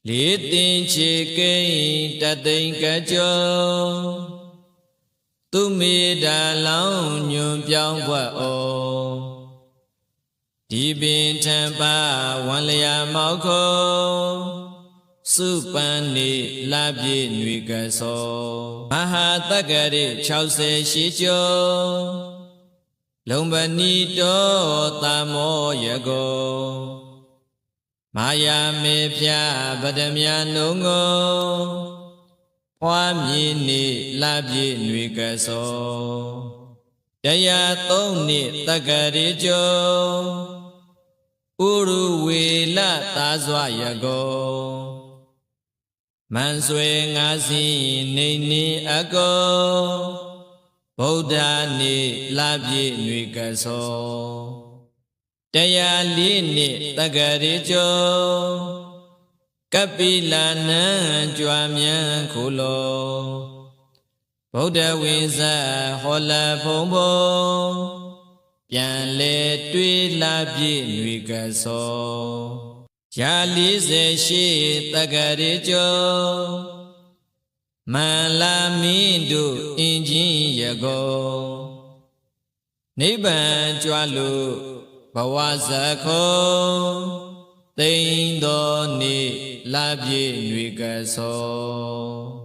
လေးတင်ချေကိန်းတသိင်္ဂကြောသူမေတ္တာလောင်းညွန်ပြောင်းဘွက်ဩဒီပင်ထံပါဝံလျာမောက်ခောစုပန်နေလာပြေຫນွေကဆောမဟာတက္ကရိ60ရှိကျော်လုံပဏီတော်တမောယကောမာယာမေဖြာပဒမြနုံကိုဖွားမြည်နေလာပြေຫນွေကဆောတရား3နှစ်တက္ကရိကျော်ဥရုဝေလသာစွာယကောမန်ဆွေငါစီနေနေအကောဗုဒ္ဓနေလာပြေຫນွေကဆောတရား4နှစ်တက္ကရိကျော်ကပိလနံကြွားမြန်ခုလောဗုဒ္ဓဝိဇ္ဇဟောလဖုံဘောပြန်လေတွေးလာပြေຫນွေကဆောရာ40ရှိတက္ကရိကျော်မန္လာမင်းတို့အင်ကြီးယကောနိဗ္ဗာန်ကြွလို့ဘဝဇခောသိမ့်တော်နေလာပြေຫນွေကဆော